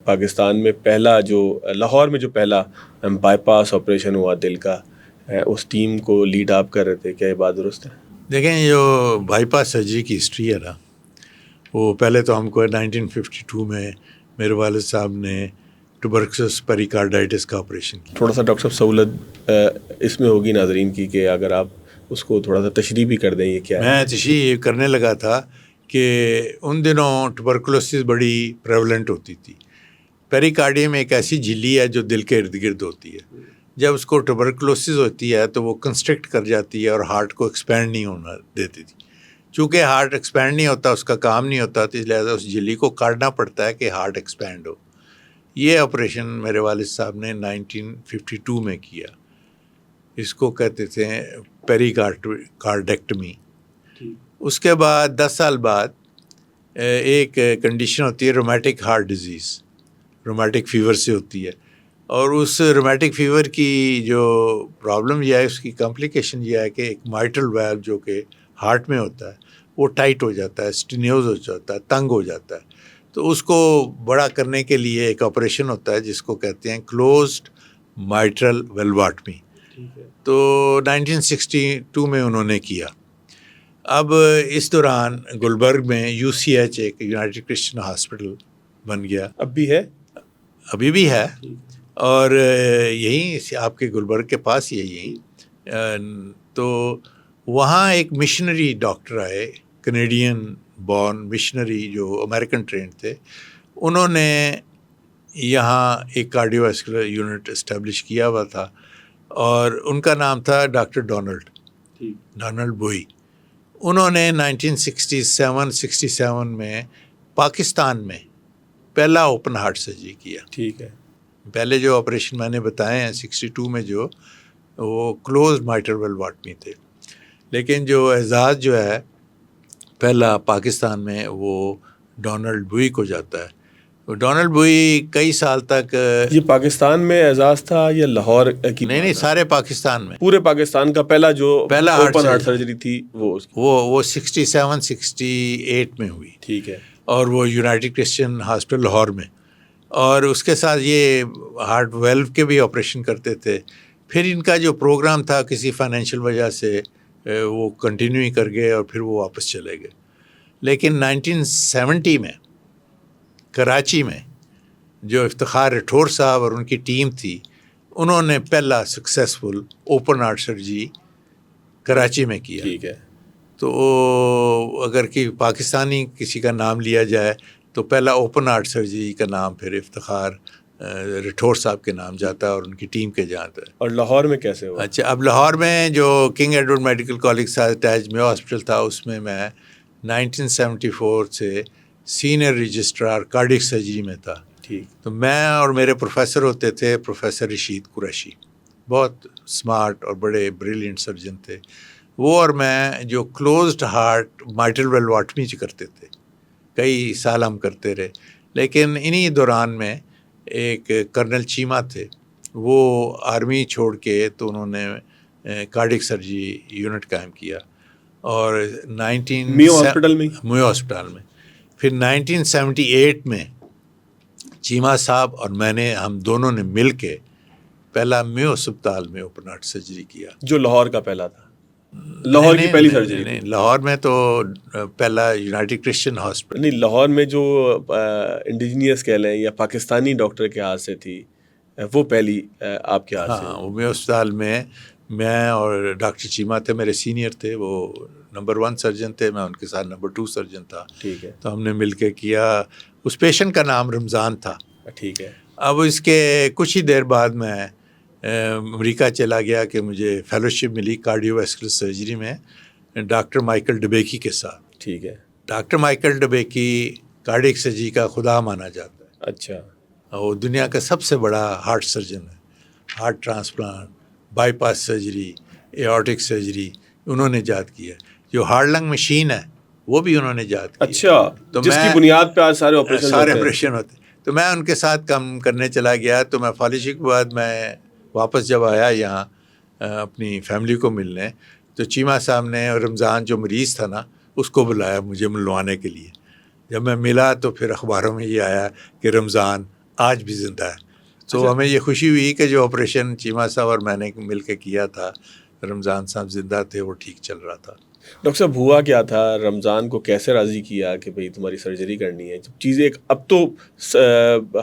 پاکستان میں پہلا جو لاہور میں جو پہلا بائی پاس آپریشن ہوا دل کا، اس ٹیم کو لیڈ آپ کر رہے تھے، کیا یہ بات درست ہے؟ دیکھیں، جو بائی پاس سرجری کی ہسٹری ہے نا، وہ پہلے تو ہم کو 1952 میں میرے والد صاحب نے ٹوبرکلوسس پیریکارڈائٹس کا آپریشن کیا. تھوڑا سا ڈاکٹر صاحب سہولت اس میں ہوگی ناظرین کی کہ اگر آپ اس کو تھوڑا سا تشریح بھی کر دیں یہ کیا ہے. میں تشریح کرنے لگا تھا کہ ان دنوں ٹوبرکلوسس بڑی پریولنٹ ہوتی تھی. پیریکارڈیم ایک ایسی جھلی ہے جو دل کے ارد گرد ہوتی ہے. جب اس کو ٹوبرکلوسس ہوتی ہے تو وہ کنسٹرکٹ کر جاتی ہے اور ہارٹ کو ایکسپینڈ نہیں ہونا دیتی تھی. چونکہ ہارٹ ایکسپینڈ نہیں ہوتا، اس کا کام نہیں ہوتا، تو اس لہٰذا اس جھلی کو کاٹنا پڑتا ہے کہ ہارٹ ایکسپینڈ ہو. یہ آپریشن میرے والد صاحب نے 1952 میں کیا. اس کو کہتے تھے پیریکارڈیکٹمی. اس کے بعد 10 سال بعد ایک کنڈیشن ہوتی ہے رومیٹک ہارٹ ڈیزیز، رومیٹک فیور سے ہوتی ہے. اور اس رومیٹک فیور کی جو پرابلم یہ ہے، اس کی کمپلیکیشن یہ ہے کہ ایک مائٹرل ویلو جو کہ ہارٹ میں ہوتا ہے وہ ٹائٹ ہو جاتا ہے، اسٹینیوز ہو جاتا ہے، تنگ ہو جاتا ہے. تو اس کو بڑا کرنے کے لیے ایک آپریشن ہوتا ہے جس کو کہتے ہیں کلوزڈ مائٹرل ویلواٹمی. تو 1962 میں انہوں نے کیا. اب اس دوران گلبرگ میں UCH ایک یونائٹڈ کرسچن ہاسپٹل بن گیا. اب بھی ہے؟ ابھی بھی ہے، اور یہیں آپ کے گلبرگ کے پاس یہی. تو وہاں ایک مشنری ڈاکٹر آئے، کینیڈین بورن مشنری جو امریکن ٹرینڈ تھے. انہوں نے یہاں ایک کارڈیو ویسکولر یونٹ اسٹیبلش کیا ہوا تھا، اور ان کا نام تھا ڈاکٹر ڈونلڈ بوئی. انہوں نے 1967 میں پاکستان میں پہلا اوپن ہارٹ سرجری کیا. ٹھیک ہے. پہلے جو آپریشن میں نے بتائے ہیں 62 میں جو وہ کلوز مائٹرل ویلواٹمی تھے. لیکن جو اعزاز جو ہے پہلا پاکستان میں وہ ڈونلڈ بوئی کو جاتا ہے. ڈونلڈ بوئی کئی سال تک یہ پاکستان میں اعزاز تھا یا لاہور کی؟ نہیں، سارے پاکستان میں. پورے پاکستان کا پہلا اوپن ہارٹ سرجری تھی وہ 67-68 میں ہوئی. ٹھیک ہے. اور وہ یونائٹڈ کرسچن ہاسپٹل لاہور میں. اور اس کے ساتھ یہ ہارٹ ویلو کے بھی آپریشن کرتے تھے. پھر ان کا جو پروگرام تھا کسی فائنینشیل وجہ سے وہ کنٹینیو ہی کر گئے، اور پھر وہ واپس چلے گئے. لیکن 1970 میں کراچی میں جو افتخار رٹھور صاحب اور ان کی ٹیم تھی، انہوں نے پہلا successful open heart surgery Karachi میں کیا. ٹھیک ہے. تو اگر کہ پاکستانی کسی کا نام لیا جائے تو پہلا اوپن ہارٹ سرجری کا نام پھر افتخار رٹھور صاحب کے نام جاتا ہے اور ان کی ٹیم کے جاتا ہے. اور لاہور میں کیسے ہوا؟ اچھا، اب لاہور میں جو کنگ ایڈورڈ میڈیکل کالج کے ساتھ اٹیچ میو ہاسپٹل تھا، اس میں 1974 سے سینئر رجسٹرار کارڈک سرجری میں تھا. ٹھیک. تو میں اور میرے پروفیسر ہوتے تھے، پروفیسر رشید قریشی، بہت اسمارٹ اور بڑے بریلینٹ سرجن تھے. وہ اور میں جو کلوزڈ ہارٹ مائٹرل ویلواٹمی کرتے تھے، کئی سال ہم کرتے رہے. لیکن انہی دوران میں ایک کرنل چیمہ تھے، وہ آرمی چھوڑ کے تو انہوں نے کارڈک سرجری یونٹ قائم کیا. اور میو ہاسپٹل میں پھر 1978 میں چیمہ صاحب اور میں نے، ہم دونوں نے مل کے پہلا میو اسپتال میں اوپن ہارٹ سرجری کیا، جو لاہور کا پہلا تھا. لاہور کی پہلی سرجری؟ نہیں، لاہور میں تو پہلا یونائٹڈ کرسچن ہاسپٹل. نہیں، لاہور میں جو انڈیجینیس کہہ لیں یا پاکستانی ڈاکٹر کے ہاتھ سے تھی، وہ پہلی آپ کے ہاتھ سے؟ ہاں، وہ میو اسپتال میں اور ڈاکٹر چیمہ تھے، میرے سینئر تھے. وہ نمبر 1 سرجن تھے، میں ان کے ساتھ نمبر 2 سرجن تھا. ٹھیک ہے. تو ہم نے مل کے کیا. اس پیشنٹ کا نام رمضان تھا. ٹھیک ہے. اب اس کے کچھ ہی دیر بعد میں امریکہ چلا گیا کہ مجھے فیلوشپ ملی کارڈیو ویسکولر سرجری میں ڈاکٹر مائیکل ڈبیکی کے ساتھ. ٹھیک ہے. ڈاکٹر مائیکل ڈبیکی کارڈیک سرجری کا خدا مانا جاتا ہے. اچھا. وہ دنیا کا سب سے بڑا ہارٹ سرجن ہے. Heart transplant, bypass surgery, aortic surgery انہوں نے ایجاد کیا. جو ہارٹ لنگ مشین ہے وہ بھی انہوں نے ایجاد کی. اچھا. تو جس کی بنیاد پہ آج سارے آپریشن ہوتے. تو میں ان کے ساتھ کام کرنے چلا گیا. تو میں فالوشپ کے بعد میں واپس جب آیا یہاں اپنی فیملی کو ملنے، تو چیمہ صاحب نے رمضان جو مریض تھا نا، اس کو بلایا مجھے ملوانے کے لیے. جب میں ملا تو پھر اخباروں میں یہ آیا کہ رمضان آج بھی زندہ ہے. تو ہمیں یہ خوشی ہوئی کہ جو آپریشن چیمہ صاحب اور میں نے مل کے کیا تھا، رمضان صاحب زندہ تھے، وہ ٹھیک چل رہا تھا. ڈاکٹر صاحب ہوا کیا تھا، رمضان کو کیسے راضی کیا کہ بھئی تمہاری سرجری کرنی ہے؟ جب چیزیں اب تو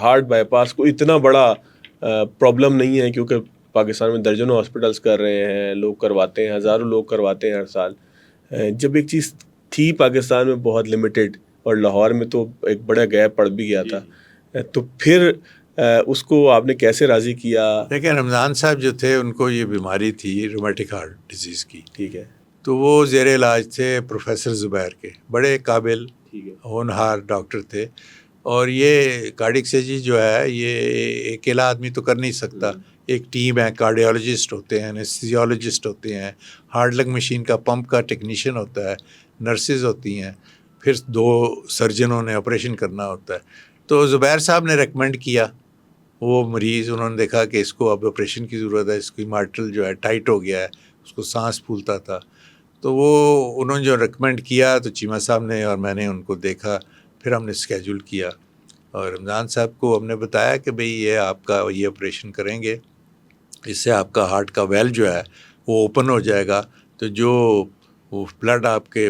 ہارٹ بائی پاس کو اتنا بڑا پرابلم نہیں ہے، کیونکہ پاکستان میں درجنوں ہاسپٹلس کر رہے ہیں، لوگ کرواتے ہیں، ہزاروں لوگ کرواتے ہیں ہر سال. جب ایک چیز تھی پاکستان میں بہت لمیٹڈ، اور لاہور میں تو ایک بڑا گیپ پڑ بھی گیا تھا، تو پھر اس کو آپ نے کیسے راضی کیا؟ دیکھیں رمضان صاحب جو تھے ان کو یہ بیماری تھی رومیٹک ہارٹ ڈیزیز کی. ٹھیک ہے. تو وہ زیر علاج تھے پروفیسر زبیر کے، بڑے قابل ہونہار ڈاکٹر تھے. اور یہ کارڈک سرجری جو ہے یہ اکیلا آدمی تو کر نہیں سکتا، ایک ٹیم ہے، کارڈیالوجسٹ ہوتے ہیں، انیستھیزیالوجسٹ ہوتے ہیں، ہارٹ لنگ مشین کا پمپ کا ٹیکنیشین ہوتا ہے، نرسز ہوتی ہیں، پھر 2 سرجنوں نے آپریشن کرنا ہوتا ہے. تو زبیر صاحب نے ریکمینڈ کیا وہ مریض، انہوں نے دیکھا کہ اس کو اب آپریشن کی ضرورت ہے، اس کی مارٹل جو ہے ٹائٹ ہو گیا ہے، اس کو سانس پھولتا تھا. تو وہ انہوں نے جو ریکمینڈ کیا تو چیمہ صاحب نے اور میں نے ان کو دیکھا، پھر ہم نے اسکیجول کیا اور رمضان صاحب کو ہم نے بتایا کہ بھئی یہ آپ کا یہ آپریشن کریں گے، اس سے آپ کا ہارٹ کا ویل جو ہے وہ اوپن ہو جائے گا، تو جو وہ بلڈ آپ کے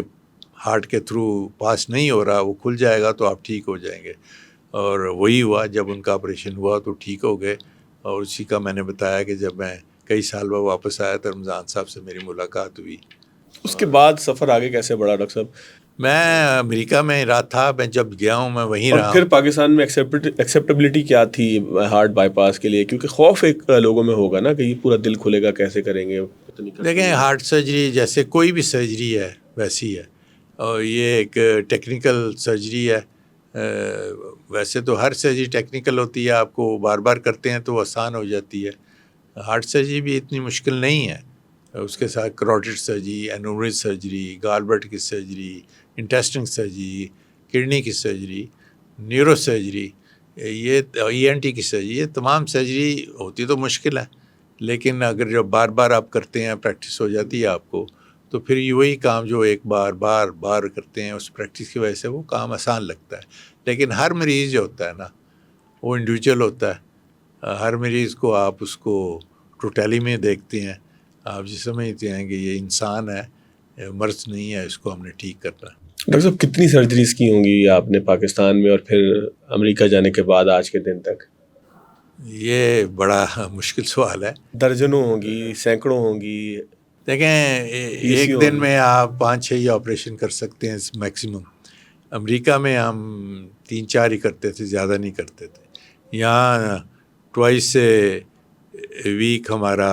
ہارٹ کے تھرو پاس نہیں ہو رہا وہ کھل جائے گا، تو آپ ٹھیک ہو جائیں گے. اور وہی ہوا، جب ان کا آپریشن ہوا تو ٹھیک ہو گئے. اور اسی کا میں نے بتایا کہ جب میں کئی سال بعد واپس آیا تو رمضان صاحب سے میری ملاقات ہوئی. اس کے بعد سفر آگے کیسے بڑھا ڈاکٹر صاحب؟ میں امریکہ میں رہا تھا، میں جب گیا ہوں میں وہیں رہا اور پھر ہوں. پاکستان میں ایکسیپٹیبلٹی کیا تھی ہارٹ بائی پاس کے لیے؟ کیونکہ خوف ایک لوگوں میں ہوگا نا کہ یہ پورا دل کھلے گا، کیسے کریں گے؟ دیکھیں ہارٹ سرجری جیسے کوئی بھی سرجری ہے ویسی ہے، اور یہ ایک ٹیکنیکل سرجری ہے. ویسے تو ہر سرجری ٹیکنیکل ہوتی ہے، آپ کو بار بار کرتے ہیں تو آسان ہو جاتی ہے. ہارٹ سرجری بھی اتنی مشکل نہیں ہے. اس کے ساتھ کروٹڈ سرجری، اینورزم سرجری، گال بلیڈر کی سرجری، انٹیسٹنگ سرجری، کڈنی کی سرجری، نیورو سرجری، یہ ENT کی سرجری، یہ تمام سرجری ہوتی تو مشکل ہے، لیکن اگر جب بار بار آپ کرتے ہیں، پریکٹس ہو جاتی ہے آپ کو، تو پھر یہ وہی کام جو ایک بار کرتے ہیں اس پریکٹس کی وجہ سے وہ کام آسان لگتا ہے. لیکن ہر مریض جو ہوتا ہے نا وہ انڈیویجول ہوتا ہے. ہر مریض کو آپ اس کو ٹوٹیلی میں دیکھتے ہیں، آپ جی سمجھتے ہیں کہ یہ انسان ہے، مرض نہیں ہے، اس کو ہم نے ٹھیک کرنا ہے. ڈاکٹر صاحب کتنی سرجریز کی ہوں گی آپ نے پاکستان میں، اور پھر امریکہ جانے کے بعد آج کے دن تک؟ یہ بڑا مشکل سوال ہے. درجنوں ہوں گی، سینکڑوں ہوں گی؟ دیکھیں ایک دن میں آپ 5-6 آپریشن کر سکتے ہیں میکسیمم. امریکہ میں ہم 3-4 ہی کرتے تھے، زیادہ نہیں کرتے تھے. یہاں ٹوائس ویک ہمارا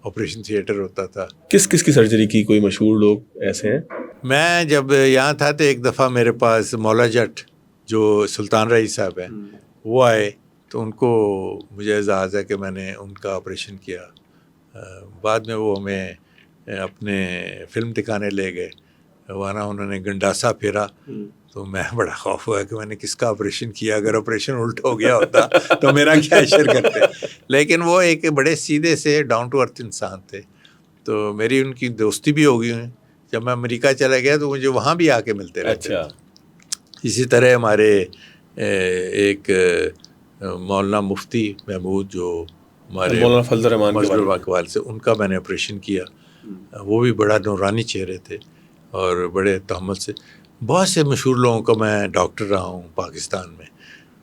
آپریشن تھیٹر ہوتا تھا. کس کس کی سرجری کی؟ کوئی مشہور لوگ ایسے ہیں؟ میں جب یہاں تھا تو ایک دفعہ میرے پاس مولا جٹ جو سلطان رئی صاحب ہیں وہ آئے، تو ان کو مجھے اعزاز ہے کہ میں نے ان کا آپریشن کیا. بعد میں وہ ہمیں اپنے فلم دکھانے لے گئے، وہاں انہوں نے گنڈاسا پھیرا، تو میں بڑا خوف ہوا کہ میں نے کس کا آپریشن کیا، اگر آپریشن الٹا ہو گیا ہوتا تو میرا کیا اشر کرتے. لیکن وہ ایک بڑے سیدھے سے ڈاؤن ٹو ارتھ انسان تھے، تو میری ان کی دوستی بھی ہو گئی ہوئی. جب میں امریکہ چلا گیا تو مجھے وہاں بھی آ کے ملتے رہتے. اچھا. اسی طرح ہمارے ایک مولانا مفتی محمود جو ہمارے مولانا فضل الرحمان کے والد سے، ان کا میں نے آپریشن کیا. وہ بھی بڑا نورانی چہرے تھے اور بڑے تحمل سے. بہت سے مشہور لوگوں کا میں ڈاکٹر رہا ہوں پاکستان میں،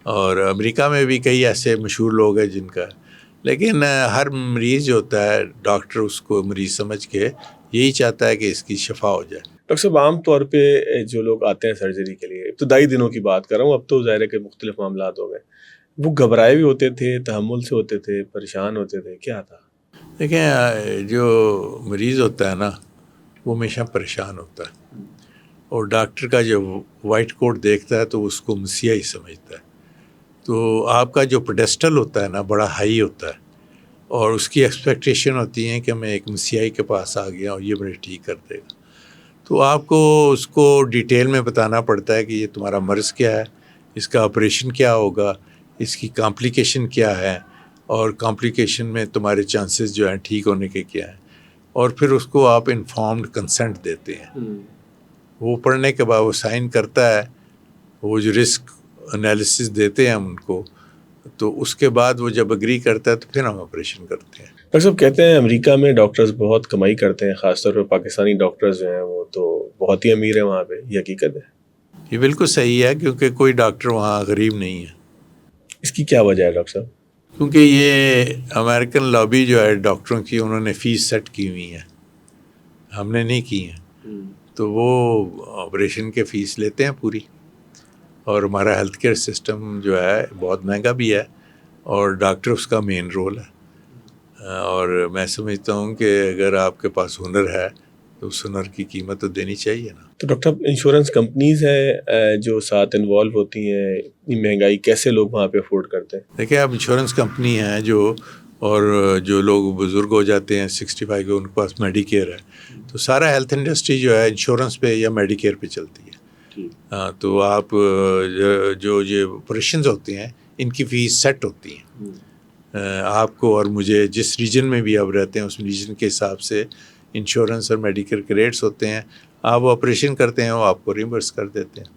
اور امریکہ میں بھی کئی ایسے مشہور لوگ ہیں جن کا. لیکن ہر مریض جو ہوتا ہے ڈاکٹر اس کو مریض سمجھ کے یہی چاہتا ہے کہ اس کی شفا ہو جائے. ڈاکٹر صاحب عام طور پہ جو لوگ آتے ہیں سرجری کے لیے، ابتدائی دنوں کی بات کر رہا ہوں، اب تو ظاہر ہے کہ مختلف معاملات ہو گئے، وہ گھبرائے بھی ہوتے تھے، تحمل سے ہوتے تھے، پریشان ہوتے تھے، کیا تھا؟ دیکھیں جو مریض ہوتا ہے نا وہ ہمیشہ پریشان ہوتا ہے، اور ڈاکٹر کا جو وائٹ کوٹ دیکھتا ہے تو اس کو مسیحا ہی سمجھتا ہے. تو آپ کا جو پیڈسٹل ہوتا ہے نا بڑا ہائی ہوتا ہے، اور اس کی ایکسپیکٹیشن ہوتی ہے کہ میں ایک مسیحائی کے پاس آ گیا اور یہ بڑے ٹھیک کر دے گا. تو آپ کو اس کو ڈیٹیل میں بتانا پڑتا ہے کہ یہ تمہارا مرض کیا ہے، اس کا آپریشن کیا ہوگا، اس کی کمپلیکیشن کیا ہے، اور کمپلیکیشن میں تمہارے چانسز جو ہیں ٹھیک ہونے کے کیا ہیں. اور پھر اس کو آپ انفارمڈ کنسنٹ دیتے ہیں. وہ پڑھنے کے بعد وہ سائن کرتا ہے، وہ جو رسک انالیسس دیتے ہیں ہم ان کو، تو اس کے بعد وہ جب اگری کرتا ہے تو پھر ہم آپریشن کرتے ہیں. ڈاکٹر صاحب کہتے ہیں امریکہ میں ڈاکٹرز بہت کمائی کرتے ہیں، خاص طور پہ پاکستانی ڈاکٹرز جو ہیں وہ تو بہت ہی امیر ہیں وہاں پہ، یہ حقیقت ہے؟ یہ بالکل صحیح ہے، کیونکہ کوئی ڈاکٹر وہاں غریب نہیں ہے. اس کی کیا وجہ ہے ڈاکٹر صاحب؟ کیونکہ یہ امریکن لابی جو ہے ڈاکٹروں کی، انہوں نے فیس سیٹ کی ہوئی ہے، ہم نے نہیں کی ہیں. تو وہ آپریشن کے فیس لیتے ہیں پوری، اور ہمارا ہیلتھ کیئر سسٹم جو ہے بہت مہنگا بھی ہے، اور ڈاکٹر اس کا مین رول ہے. اور میں سمجھتا ہوں کہ اگر آپ کے پاس ہنر ہے تو اس ہنر کی قیمت تو دینی چاہیے نا. تو ڈاکٹر صاحب انشورنس کمپنیز ہیں جو ساتھ انوالو ہوتی ہیں، اتنی مہنگائی کیسے لوگ وہاں پہ افورڈ کرتے ہیں؟ دیکھیں، اب انشورنس کمپنی ہیں جو لوگ بزرگ ہو جاتے ہیں 65 کے، ان کے پاس میڈی کیئر ہے، تو سارا ہیلتھ انڈسٹری جو ہے انشورنس پہ یا میڈی کیئر پہ چلتی ہے. تو آپ جو آپریشنز ہوتے ہیں ان کی فیس سیٹ ہوتی ہیں. آپ کو اور مجھے جس ریجن میں بھی آپ رہتے ہیں اس ریجن کے حساب سے انشورنس اور میڈیکل کے ریٹس ہوتے ہیں. آپ آپریشن کرتے ہیں وہ آپ کو ریمبرس کر دیتے ہیں.